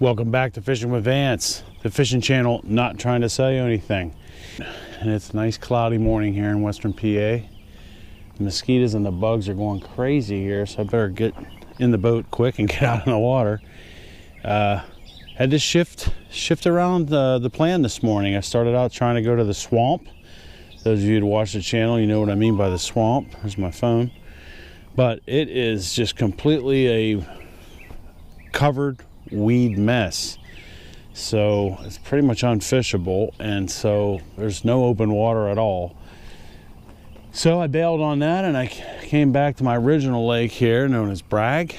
Welcome back to Fishing with Vance, the fishing channel not trying to sell you anything. And it's a nice cloudy morning here in western PA. The mosquitoes and the bugs are going crazy here, so I better get in the boat quick and get out in the water. Had to shift around the plan this morning. I started out trying to go to the swamp. Those of you who watch the channel, you know what I mean by the swamp. There's my phone. But it is just completely a covered weed mess. So it's pretty much unfishable, and so there's no open water at all. So I bailed on that and I came back to my original lake here known as Bragg.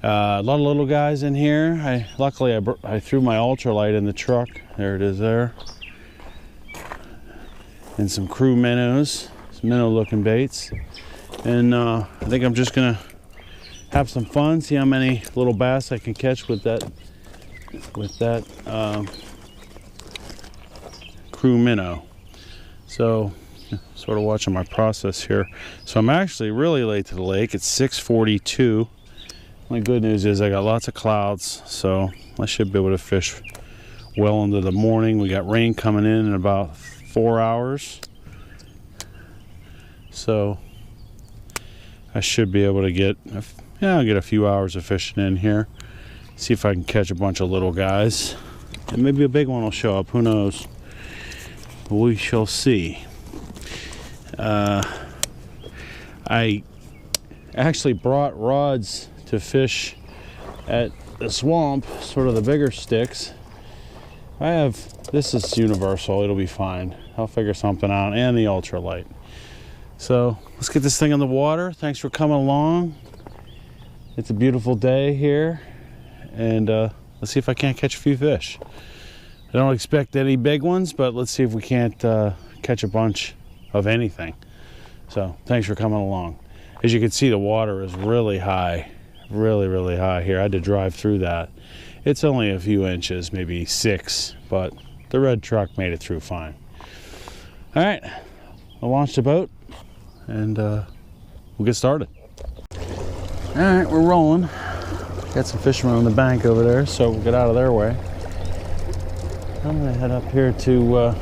A lot of little guys in here. Luckily I threw my ultralight in the truck. There it is there. And some crew minnows, some minnow looking baits. And I think I'm just gonna have some fun, see how many little bass I can catch with that crew minnow. So sort of watching my process here. So I'm actually really late to the lake. It's 6:42. My good news is I got lots of clouds, so I should be able to fish well into the morning. We got rain coming in about 4 hours, so I should be able to get I'll get a few hours of fishing in here. See if I can catch a bunch of little guys, and maybe a big one will show up. Who knows? We shall see. I actually brought rods to fish at the swamp, sort of the bigger sticks. This is universal, it'll be fine. I'll figure something out, and the ultralight. So let's get this thing on the water. Thanks for coming along. It's a beautiful day here, and let's see if I can't catch a few fish. I don't expect any big ones, but let's see if we can't catch a bunch of anything. So thanks for coming along. As you can see, the water is really high, really high here. I had to drive through that. It's only a few inches, maybe 6, but the red truck made it through fine. All right, I'll launch the boat and we'll get started. All right, we're rolling. Got some fishermen on the bank over there, so we'll get out of their way. I'm gonna head up here to a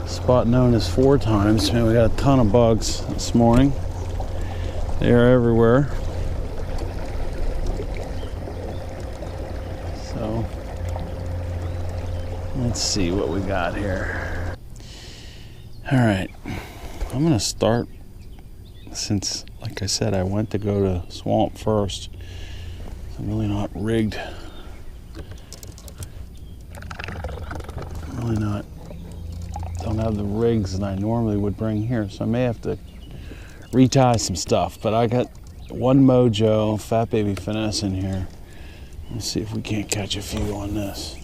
spot known as 4 Times. Man, we got a ton of bugs this morning. They are everywhere. So let's see what we got here. All right, I'm gonna start, since like I said, I went to go to swamp first. I'm really not rigged. Don't have the rigs that I normally would bring here, so I may have to retie some stuff. But I got one Mojo Fat Baby Finesse in here. Let's see if we can't catch a few on this.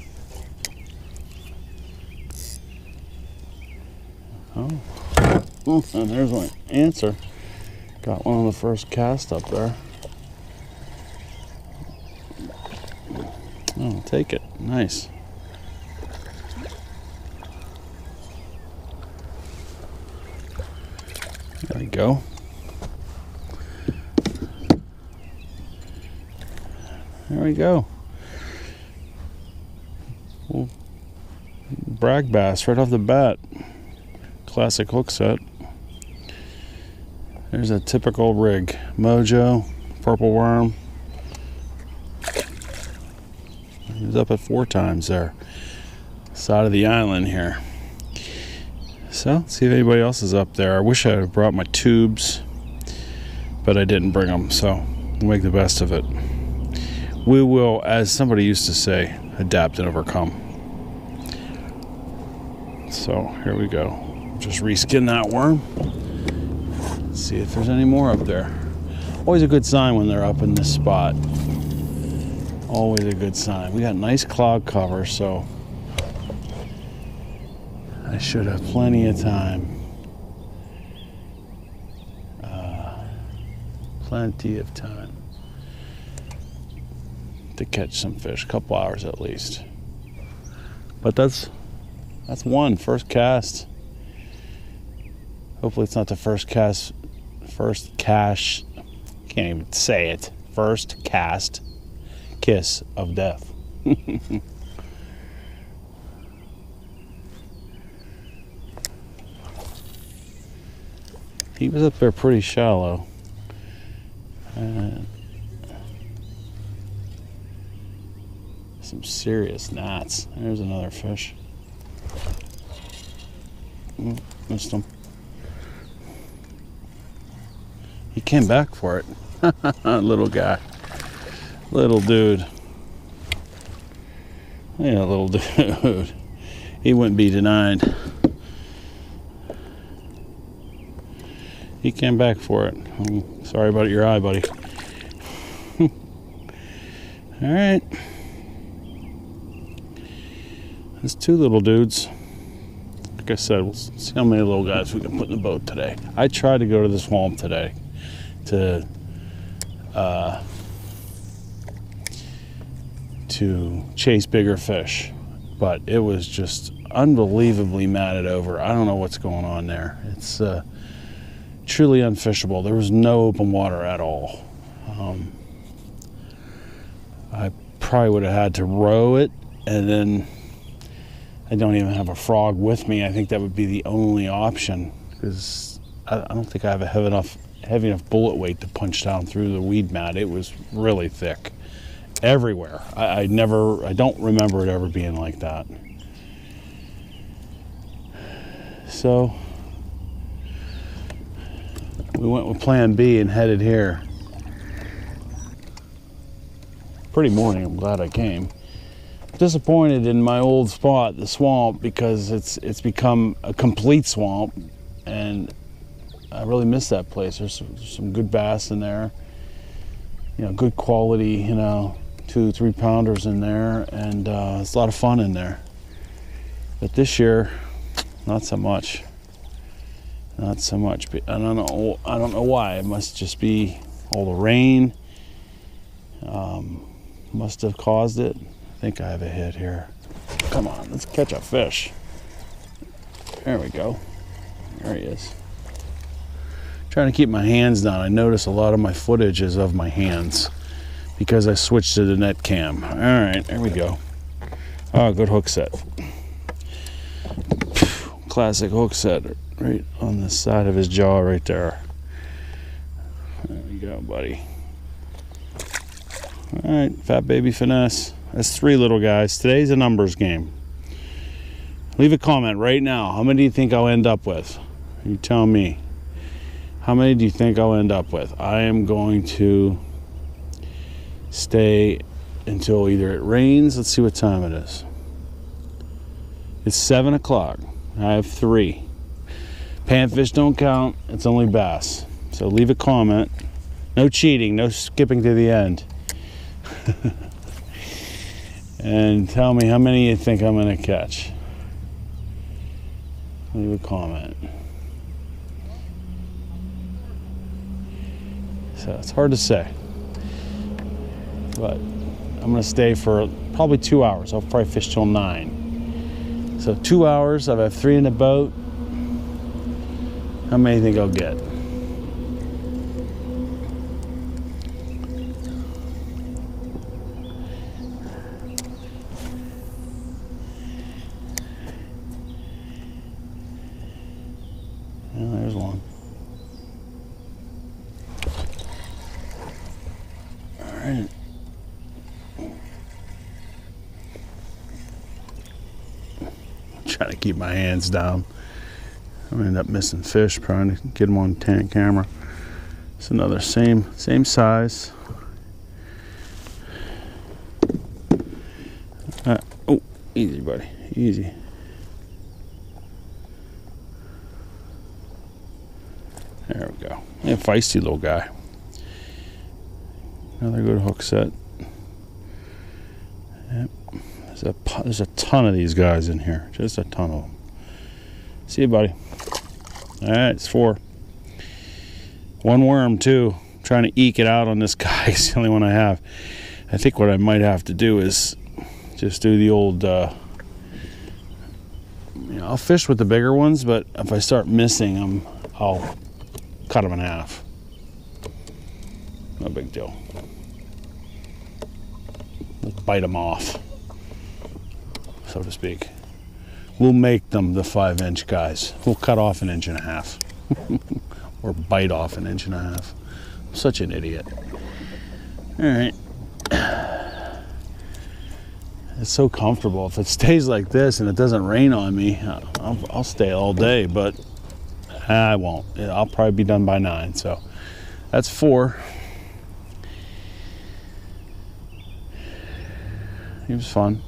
Oh, and there's my answer. Got one on the first cast up there. Oh, take it. Nice. There we go. There we go. Well, Bragg bass right off the bat. Classic hook set. There's a typical rig. Mojo, purple worm. He's up at 4 Times there. Side of the island here. So, let's see if anybody else is up there. I wish I had brought my tubes, but I didn't bring them, so we'll make the best of it. We will, as somebody used to say, adapt and overcome. So, here we go. Just reskin that worm. Let's see if there's any more up there. Always a good sign when they're up in this spot. Always a good sign. We got nice cloud cover, so I should have plenty of time. Plenty of time to catch some fish. A couple hours at least. But that's one first cast. Hopefully it's not the first cast. Can't even say it. First cast kiss of death. He was up there pretty shallow. Some serious gnats. There's another fish. Missed him. He came back for it. Little guy. Little dude. Yeah, little dude. He wouldn't be denied. He came back for it. Sorry about your eye, buddy. All right. There's two little dudes. Like I said, we'll see how many little guys we can put in the boat today. I tried to go to the swamp today to chase bigger fish, but it was just unbelievably matted over. I don't know what's going on there. It's truly unfishable. There was no open water at all. I probably would have had to row it, and then I don't even have a frog with me. I think that would be the only option, because I don't think I have a heavy enough bullet weight to punch down through the weed mat. It was really thick everywhere. I don't remember it ever being like that. So we went with plan B and headed here. Pretty morning. I'm glad I came. Disappointed in my old spot, the swamp, because it's become a complete swamp, and I really miss that place. There's some good bass in there, you know, good quality, you know, 2-3 pounders in there, and it's a lot of fun in there. But this year, not so much. Not so much. But I don't know why. It must just be all the rain. Must have caused it. I think I have a hit here. Come on, let's catch a fish. There we go. There he is. Trying to keep my hands down. I notice a lot of my footage is of my hands because I switched to the net cam. All right, there we go. Oh, good hook set. Classic hook set right on the side of his jaw right there. There we go, buddy. All right, fat baby finesse. That's 3 little guys. Today's a numbers game. Leave a comment right now. How many do you think I'll end up with? You tell me. How many do you think I'll end up with? I am going to stay until either it rains. Let's see what time it is. It's 7 o'clock. I have 3. Panfish don't count. It's only bass. So leave a comment. No cheating. No skipping to the end. And tell me how many you think I'm going to catch. Leave a comment. So it's hard to say. But I'm going to stay for probably 2 hours. I'll probably fish till 9. So 2 hours. I've had 3 in the boat. How many do you think I'll get? Well, there's one. All right. Trying to keep my hands down. I'm gonna end up missing fish trying to get them on camera. It's another same size. Oh, easy, buddy, easy. There we go. Yeah, feisty little guy. Another good hook set. Yep. There's a ton of these guys in here. Just a ton of them. See you, buddy. All right, it's 4. One worm, too. I'm trying to eke it out on this guy. It's the only one I have. I think what I might have to do is just do the old... I'll fish with the bigger ones, but if I start missing them, I'll cut them in half. No big deal. bite them off, so to speak. We'll make them the 5-inch guys. We'll cut off 1.5 inches or bite off 1.5 inches. I'm such an idiot. All right. It's so comfortable. If it stays like this and it doesn't rain on me, I'll stay all day, but I won't. I'll probably be done by 9. So that's 4. It was fun.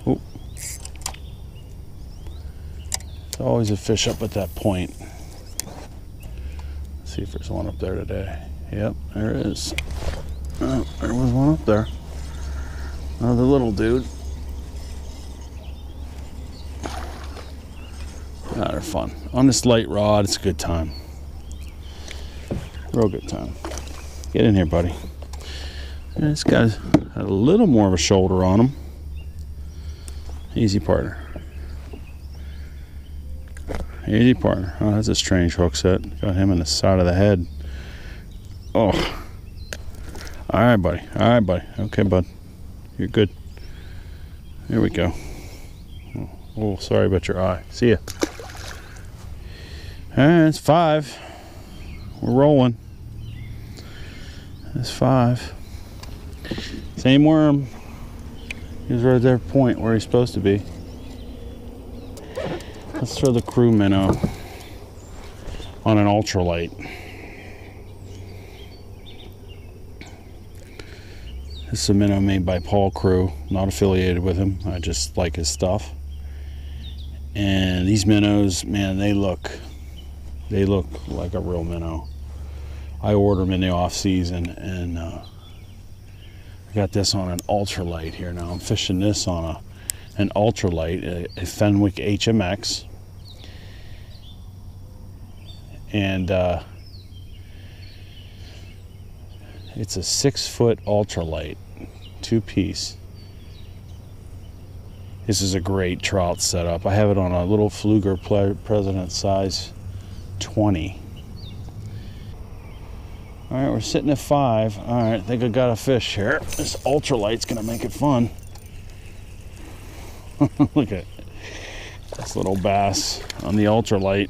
Oh. There's always a fish up at that point. Let's see if there's one up there today. Yep, there is. Oh, there was one up there. Another little dude. Ah, they're fun. On this light rod, it's a good time. Real good time. Get in here, buddy. Yeah, this guy's got a little more of a shoulder on him. Easy, partner. Easy, partner. Oh, that's a strange hook set. Got him in the side of the head. Oh. All right, buddy. All right, buddy. Okay, bud. You're good. Here we go. Oh, sorry about your eye. See ya. All right, it's 5. We're rolling. That's 5. Same worm. He's right there, point where he's supposed to be. Let's throw the crew minnow on an ultralight. This is a minnow made by Paul Crew. Not affiliated with him. I just like his stuff. And these minnows, man, they look like a real minnow. I order them in the off season, and I got this on an ultralight here now. I'm fishing this on an ultralight, a Fenwick HMX, and it's a 6-foot ultralight, 2-piece. This is a great trout setup. I have it on a little Fluger President size 20. All right, we're sitting at 5. All right, I think I got a fish here. This ultralight's gonna make it fun. Look at this little bass on the ultralight.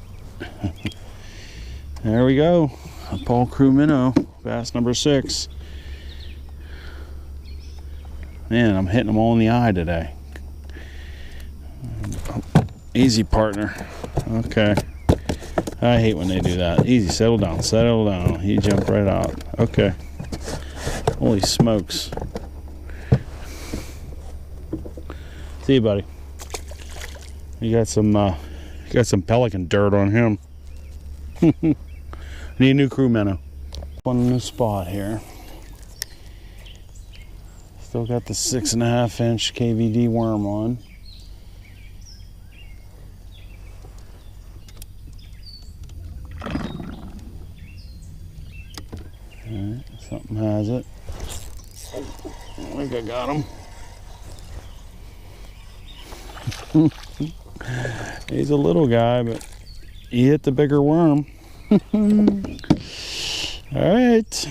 There we go. A Paul Crew minnow, bass number 6. Man, I'm hitting them all in the eye today. Easy, partner. Okay. I hate when they do that. Easy, settle down, settle down. He jumped right out. Okay. Holy smokes. See you, buddy. You got some Pelican dirt on him. Need a new crew minnow. One new spot here. Still got the 6.5-inch KVD worm on. Alright, something has it. I think I got him. He's a little guy, but he hit the bigger worm. Alright.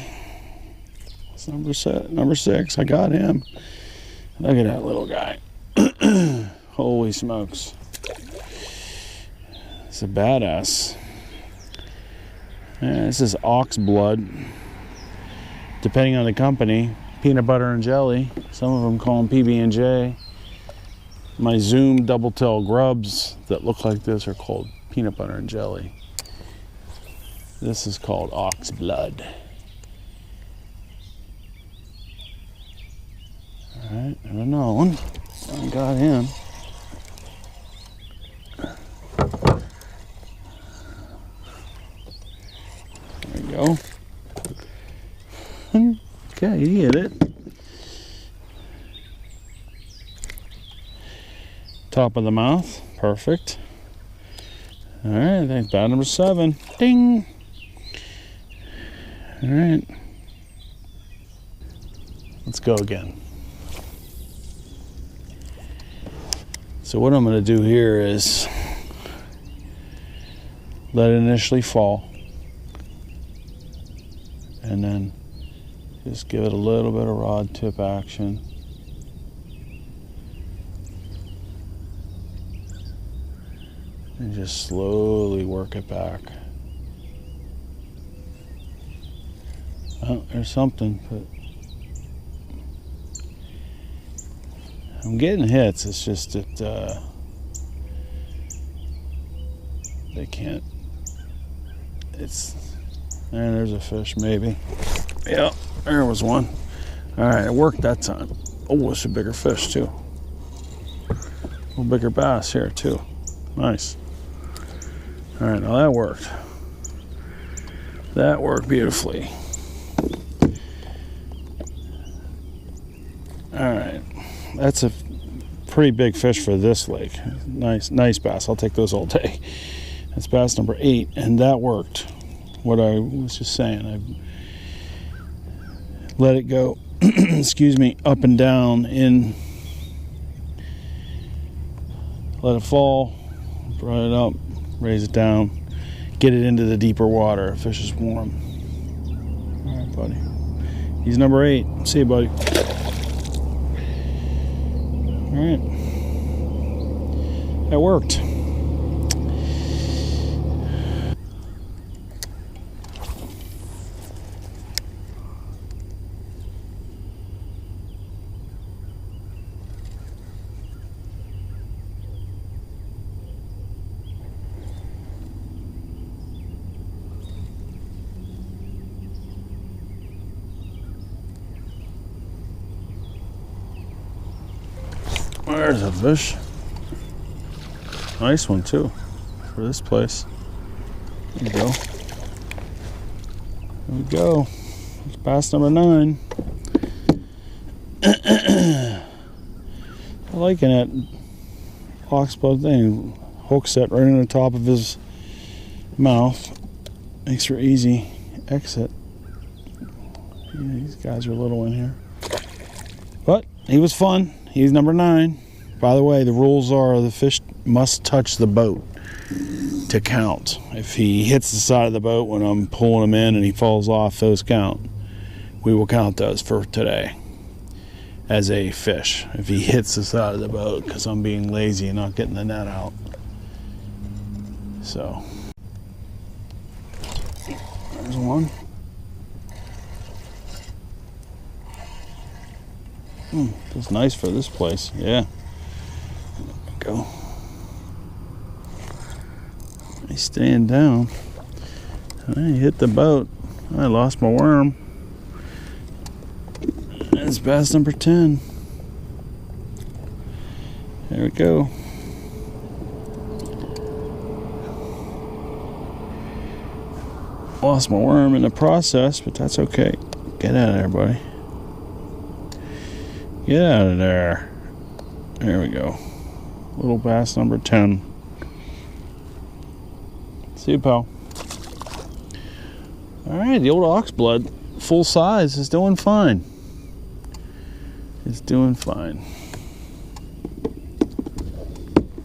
That's number 6. I got him. Look at that little guy. Holy smokes. It's a badass. Yeah, this is oxblood. Depending on the company, peanut butter and jelly. Some of them call them PB&J. My Zoom double tail grubs that look like this are called peanut butter and jelly. This is called oxblood. All right, there's another one. I got him. There we go. Okay, he hit it. Top of the mouth, perfect. All right, I think bad number 7. Ding. All right, let's go again. So what I'm going to do here is let it initially fall, and then just give it a little bit of rod tip action. And just slowly work it back. Oh, there's something, but I'm getting hits. It's just that they can't. There's a fish, maybe. Yeah, there was one. All right, it worked that time. Oh, it's a bigger fish too. A little bigger bass here too. Nice. All right, now that worked. That worked beautifully. All right, that's a pretty big fish for this lake. Nice bass. I'll take those all day. That's bass number 8, and that worked. What I was just saying, I let it go, excuse me, up and down in, let it fall, brought it up, raise it down, get it into the deeper water. The fish is warm. All right, buddy. He's number 8. See you, buddy. All right. That worked. There's a fish. Nice one too, for this place. There we go. There we go. It's bass number 9. I liking that oxblood thing. Hook set right in the top of his mouth. Makes for easy exit. Yeah, these guys are little in here. But he was fun. He's number 9. By the way, the rules are the fish must touch the boat to count. If he hits the side of the boat when I'm pulling him in and he falls off, those count. We will count those for today as a fish. If he hits the side of the boat, because I'm being lazy and not getting the net out. So, there's one. That's nice for this place. Yeah. There we go. He's staying down. I hit the boat. I lost my worm. That's bass number 10. There we go. Lost my worm in the process, but that's okay. Get out of there, buddy. Get out of there. There we go. Little bass number 10. See you, pal. Alright, the old oxblood, full size, is doing fine. It's doing fine.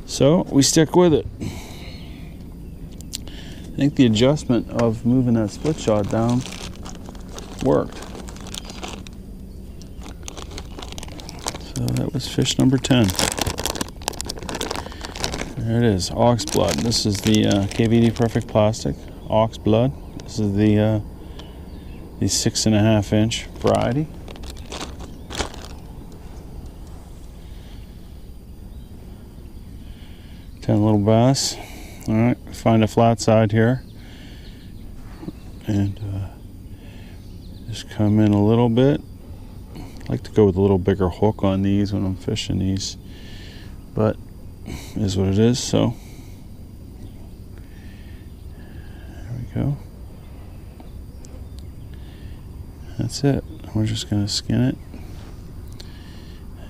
So, we stick with it. I think the adjustment of moving that split shot down worked. So that was fish number 10. There it is, oxblood. This is the KVD Perfect Plastic oxblood. This is the 6.5 inch variety. Ten little bass. All right, find a flat side here, and just come in a little bit. I like to go with a little bigger hook on these when I'm fishing these, but it is what it is. So there we go. That's it. We're just gonna skin it,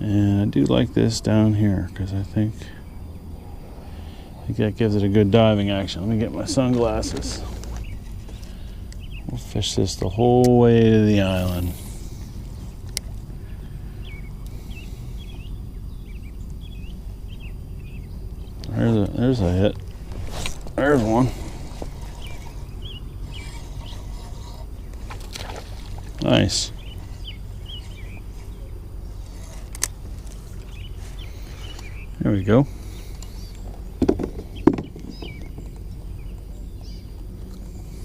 and I do like this down here because I think that gives it a good diving action. Let me get my sunglasses. We'll fish this the whole way to the island. There's a hit. There's one. Nice. There we go.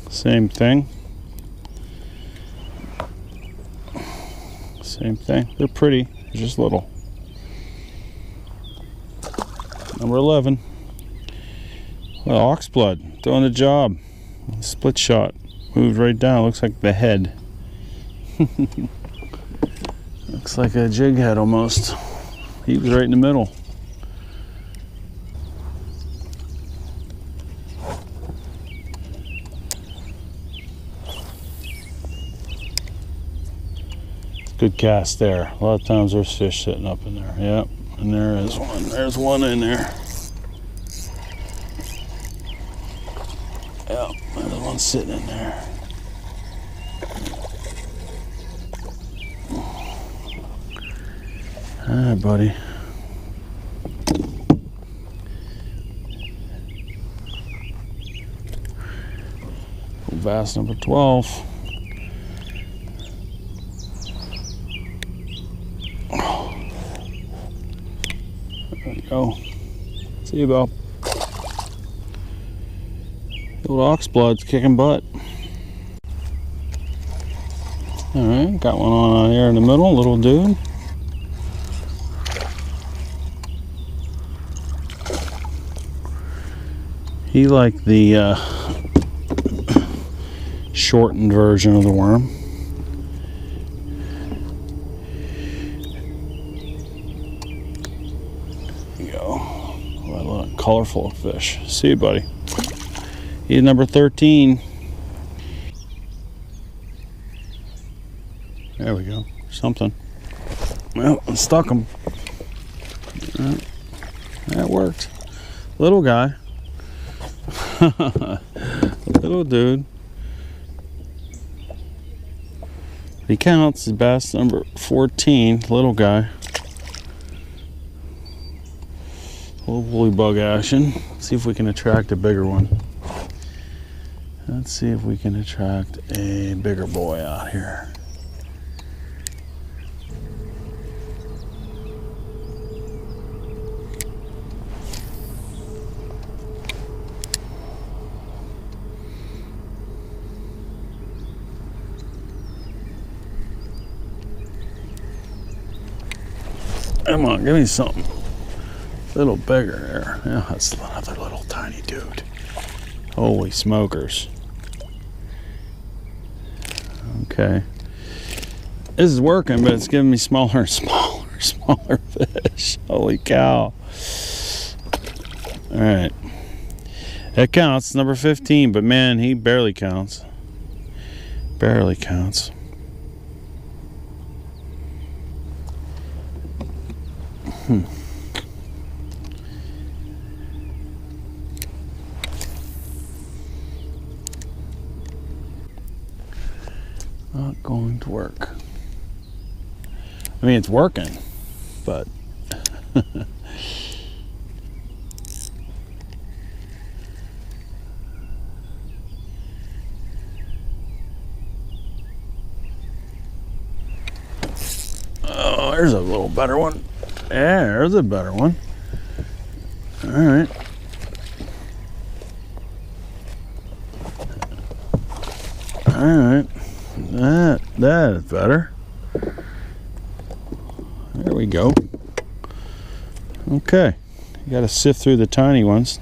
Same thing. Same thing. They're pretty. They're just little. Number 11. Well, oxblood doing the job. Split shot. Moved right down. Looks like the head. Looks like a jig head almost. He was right in the middle. Good cast there. A lot of times there's fish sitting up in there. Yep, and there is one. There's one in there. Yep, there's one sitting in there. All right, buddy. Bass number 12. There we go. See you, Bill. The old oxblood's kicking butt. All right, got one on here in the middle, little dude. He liked the shortened version of the worm. There you go. What a lot colorful fish. See you, buddy. He's number 13. There we go. Something. Well, I stuck him. That worked. Little guy. Little dude. He counts. His bass number 14. Little guy. A little woolly bug action. See if we can attract a bigger one. Let's see if we can attract a bigger boy out here. Come on, give me something. A little bigger there. Yeah, that's another little tiny dude. Holy smokers. Okay. This is working, but it's giving me smaller and smaller fish. Holy cow. Alright. That counts, number 15, but man, he barely counts. Barely counts. Not going to work. I mean, it's working, but oh, there's a little better one. Yeah, there's a better one. All right. All right. That is better. There we go. Okay. You got to sift through the tiny ones.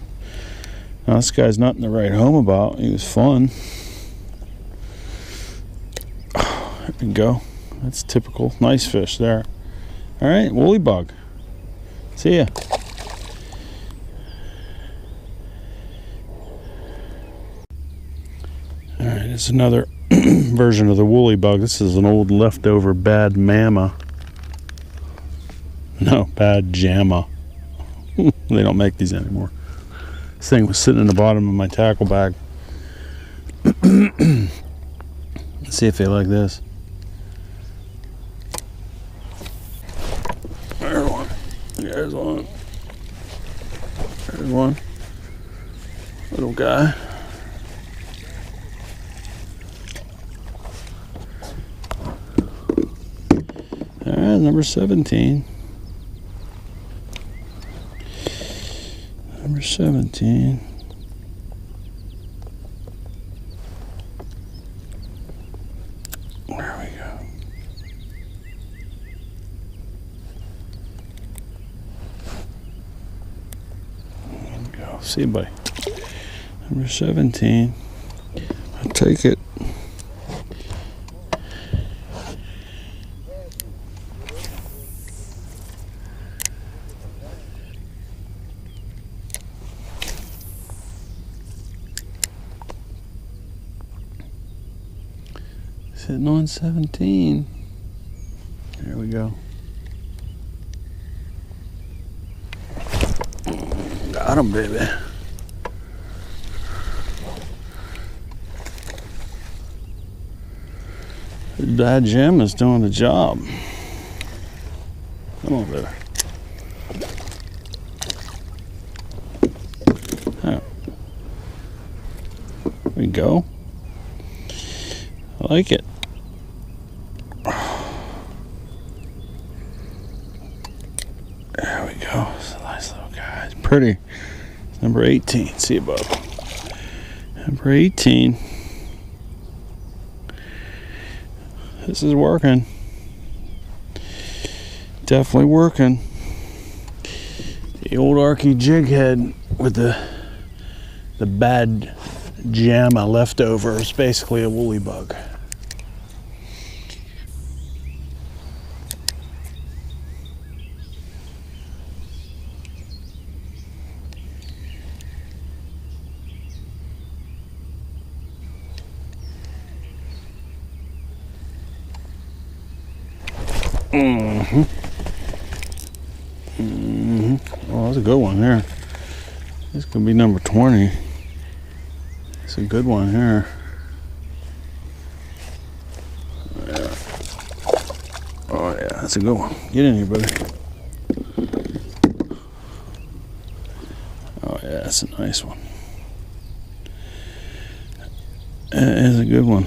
Now, this guy's nothing to write home about. He was fun. There we go. That's typical. Nice fish there. All right, woolly bug. See ya. All right, it's another version of the woolly bug. This is an old leftover bad mama. No, bad jamma. They don't make these anymore. This thing was sitting in the bottom of my tackle bag. Let's see if they like this. There's one. There's one. There's one. Little guy. Alright, number 17. Number 17. There we go. There we go. See you, buddy. Number 17. I'll take it. Sitting on 17. There we go. Got him, baby. That gem is doing the job. Come on, baby. There we go. I like it. There we go. It's a nice little guy. It's pretty. It's number 18. See you, bud. Number 18. This is working. Definitely working. The old Arky jig head with the bad jamma left over is basically a woolly bug. Oh, that's a good one there. This could be number 20. It's a good one here. Yeah. Oh yeah, that's a good one. Get in here, buddy. Oh yeah, that's a nice one. That is a good one.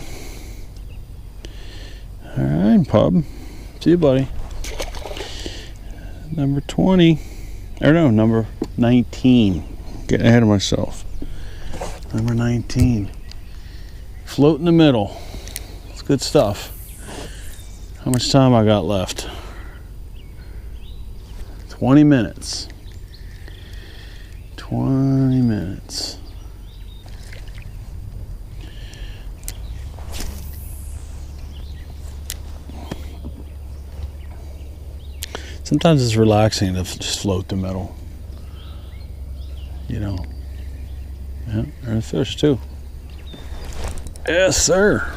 All right, pub. See you, buddy. Number 20. Or no, number 19. Getting ahead of myself. Number 19. Float in the middle. It's good stuff. How much time I got left? 20 minutes. 20 minutes. Sometimes it's relaxing to just float the middle. You know. Yeah, there's a fish too. Yes, sir.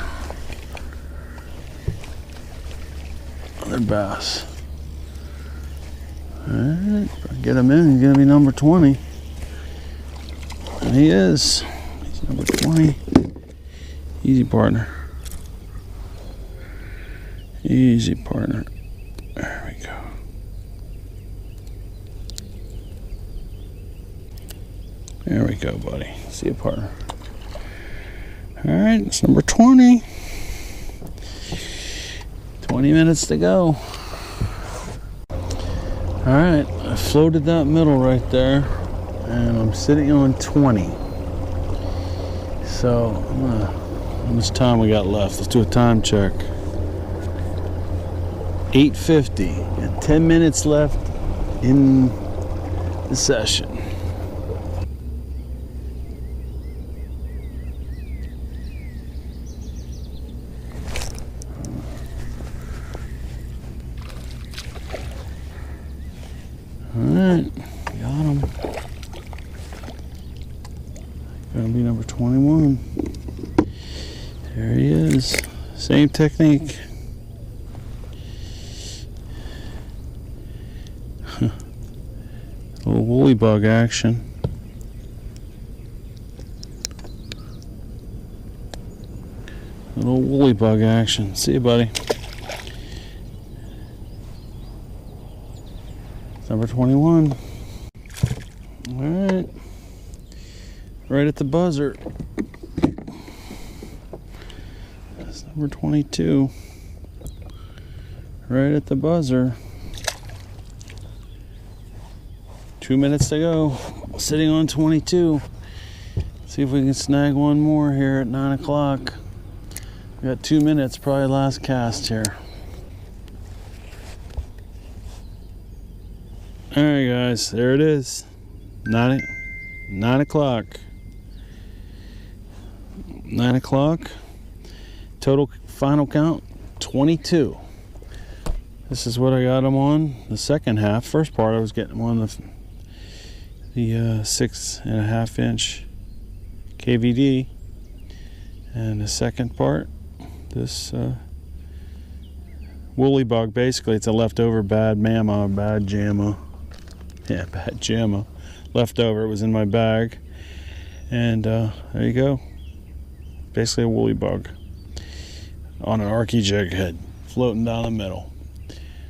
Another bass. Alright, get him in. He's going to be number 20. And he is. He's number 20. Easy, partner. Easy, partner. There we go. There we go, buddy. See you, partner. All right, it's number 20. 20 minutes to go. All right, I floated that middle right there, and I'm sitting on 20. So, how much time we got left? Let's do a time check. 8:50. Got 10 minutes left in the session. Alright, got him. Gonna be number 21. There he is. Same technique. Little woolly bug action. Little woolly bug action. See you, buddy. Number 21. right. Right at the buzzer. That's number 22. Right at the buzzer. 2 minutes to go. Sitting on 22. See if we can snag one more here at 9 o'clock. We got 2 minutes, probably last cast here. Alright guys, there it is. 9 o'clock. 9 o'clock. Total final count 22. This is what I got them on the second half. First part I was getting them on the 6.5 inch KVD, and the second part, this woolly bug. Basically it's a leftover bad jamma. Yeah, bad jamma leftover. It was in my bag, and there you go. Basically a woolly bug on an arky jig head floating down the middle.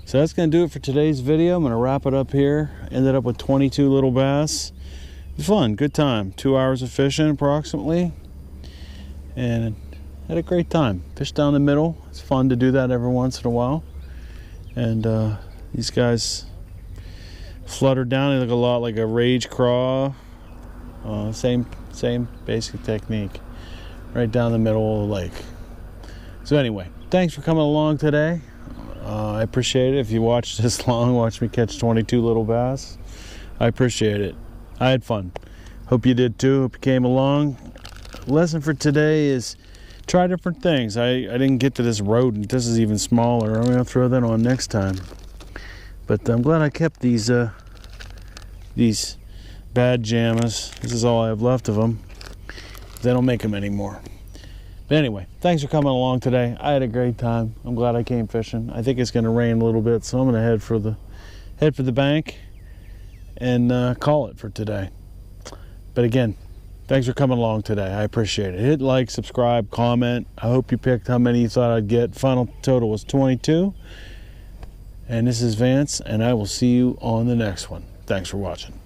So that's going to do it for today's video. I'm going to wrap it up here. Ended up with 22 little bass. Fun, good time. 2 hours of fishing approximately, and had a great time. Fished down the middle. It's fun to do that every once in a while. And these guys fluttered down. They look a lot like a rage craw. Same basic technique. Right down the middle of the lake. So anyway, thanks for coming along today. I appreciate it. If you watched this long, watch me catch 22 little bass. I appreciate it. I had fun. Hope you did too. Hope you came along. Lesson for today is try different things. I didn't get to this rodent. This is even smaller. I'm going to throw that on next time. But I'm glad I kept these bad jammas. This is all I have left of them. They don't make them anymore. But anyway, thanks for coming along today. I had a great time. I'm glad I came fishing. I think it's going to rain a little bit, so I'm going to head for the bank and call it for today. But again, thanks for coming along today. I appreciate it. Hit like, subscribe, comment. I hope you picked how many you thought I'd get. Final total was 22. And this is Vance, and I will see you on the next one. Thanks for watching.